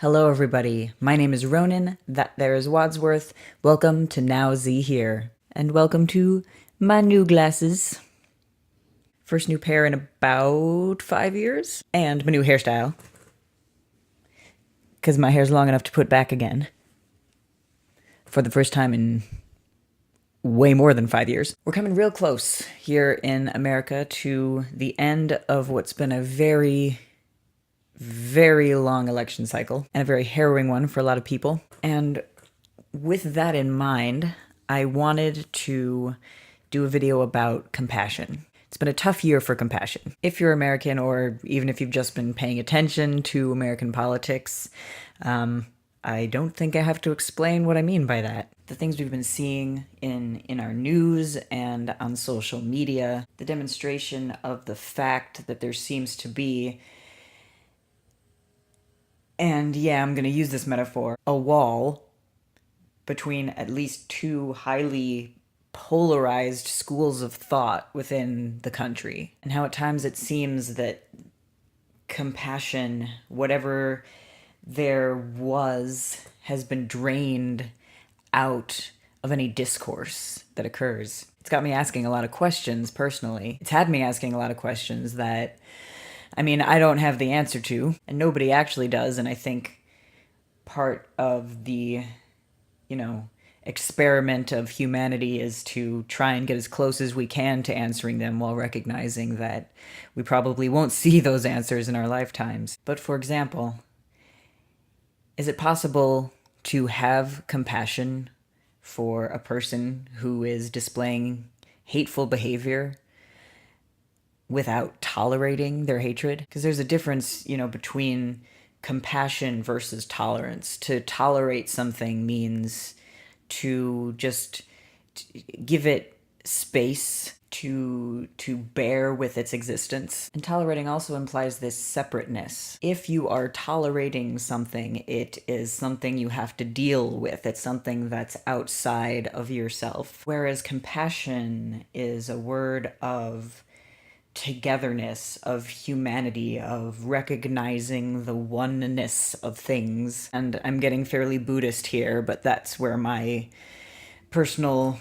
Hello, everybody. My name is Ronan. That there is Wadsworth. Welcome to Now Z here, and welcome to my new glasses. First new pair in about 5 years, and my new hairstyle, because my hair's long enough to put back again for the first time in way more than 5 years. We're coming real close here in America to the end of what's been a very long election cycle, and a very harrowing one for a lot of people. And with that in mind, I wanted to do a video about compassion. It's been a tough year for compassion. If you're American, or even if you've just been paying attention to American politics, I don't think I have to explain what I mean by that. The things we've been seeing in our news and on social media, the demonstration of the fact that there seems to be, and yeah, I'm going to use this metaphor, a wall between at least two highly polarized schools of thought within the country, and how at times it seems that compassion, whatever there was, has been drained out of any discourse that occurs. It's got me asking a lot of questions personally. It's had me asking a lot of questions that, I don't have the answer to, and nobody actually does, and I think part of the, experiment of humanity is to try and get as close as we can to answering them while recognizing that we probably won't see those answers in our lifetimes. But for example, is it possible to have compassion for a person who is displaying hateful behavior without tolerating their hatred? Because there's a difference, between compassion versus tolerance. To tolerate something means to just give it space to bear with its existence. And tolerating also implies this separateness. If you are tolerating something, it is something you have to deal with. It's something that's outside of yourself. Whereas compassion is a word of togetherness, of humanity, of recognizing the oneness of things. And I'm getting fairly Buddhist here, but that's where my personal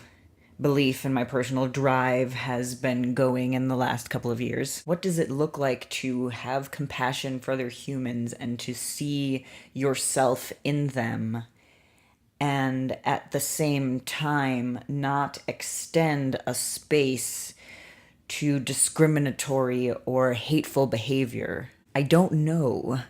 belief and my personal drive has been going in the last couple of years. What does it look like to have compassion for other humans and to see yourself in them, and at the same time not extend a space to discriminatory or hateful behavior? I don't know.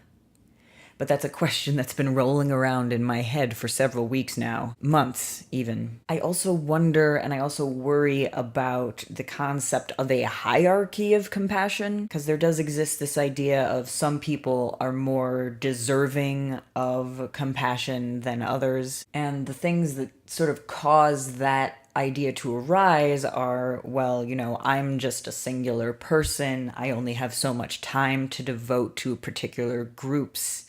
But that's a question that's been rolling around in my head for several weeks now, months even. I also wonder, and I also worry about the concept of a hierarchy of compassion, because there does exist this idea of some people are more deserving of compassion than others, and the things that sort of cause that idea to arise are, well, I'm just a singular person. I only have so much time to devote to particular groups.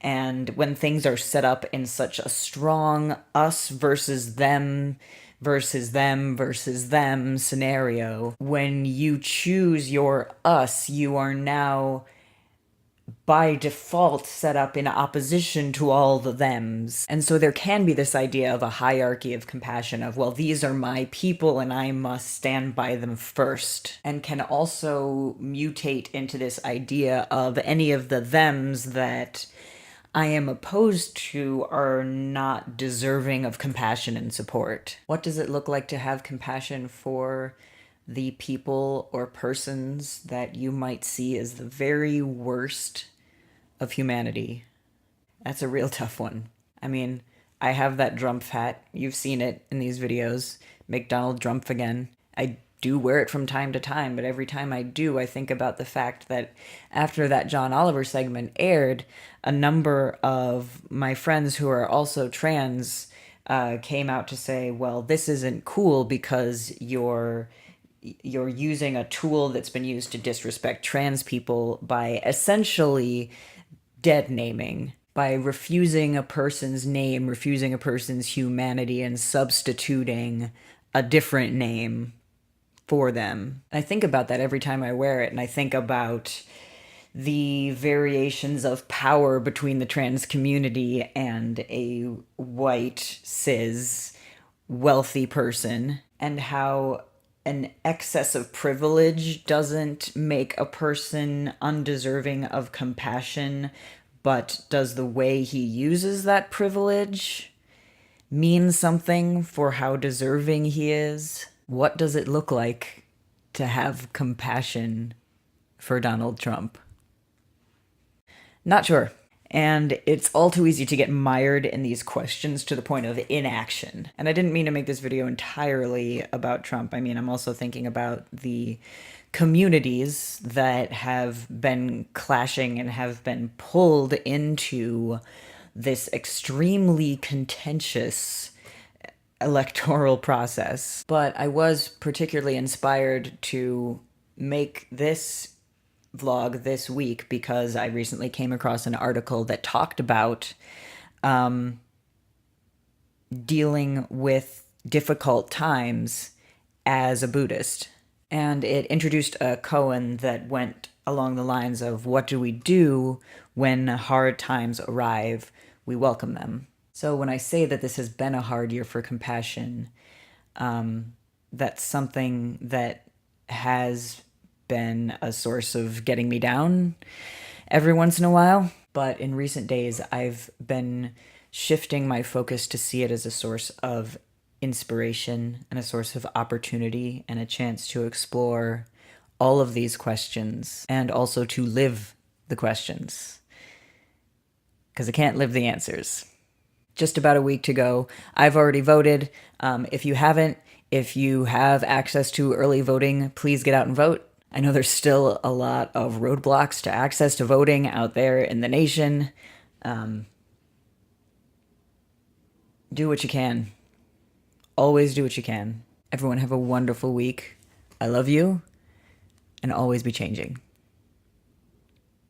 And when things are set up in such a strong us versus them versus them versus them scenario, when you choose your us, you are now by default set up in opposition to all the thems. And so there can be this idea of a hierarchy of compassion of, well, these are my people and I must stand by them first, and can also mutate into this idea of any of the thems that I am opposed to are not deserving of compassion and support. What does it look like to have compassion for the people or persons that you might see as the very worst of humanity? That's a real tough one. I have that Drumpf hat. You've seen it in these videos. Make Donald Drumpf again. I do wear it from time to time, but every time I do, I think about the fact that after that John Oliver segment aired, a number of my friends who are also trans came out to say, well, this isn't cool because you're using a tool that's been used to disrespect trans people by essentially dead naming, by refusing a person's name, refusing a person's humanity, and substituting a different name for them. I think about that every time I wear it, and I think about the variations of power between the trans community and a white, cis, wealthy person, and how an excess of privilege doesn't make a person undeserving of compassion, but does the way he uses that privilege mean something for how deserving he is? What does it look like to have compassion for Donald Trump? Not sure. And it's all too easy to get mired in these questions to the point of inaction. And I didn't mean to make this video entirely about Trump. I mean, I'm also thinking about the communities that have been clashing and have been pulled into this extremely contentious electoral process. But I was particularly inspired to make this vlog this week because I recently came across an article that talked about dealing with difficult times as a Buddhist. And it introduced a koan that went along the lines of, what do we do when hard times arrive? We welcome them. So when I say that this has been a hard year for compassion, that's something that has been a source of getting me down every once in a while. But in recent days, I've been shifting my focus to see it as a source of inspiration and a source of opportunity and a chance to explore all of these questions and also to live the questions. Because I can't live the answers. Just about a week to go. I've already voted. If you haven't, if you have access to early voting, please get out and vote. I know there's still a lot of roadblocks to access to voting out there in the nation. Do what you can. Always do what you can. Everyone have a wonderful week. I love you, and always be changing.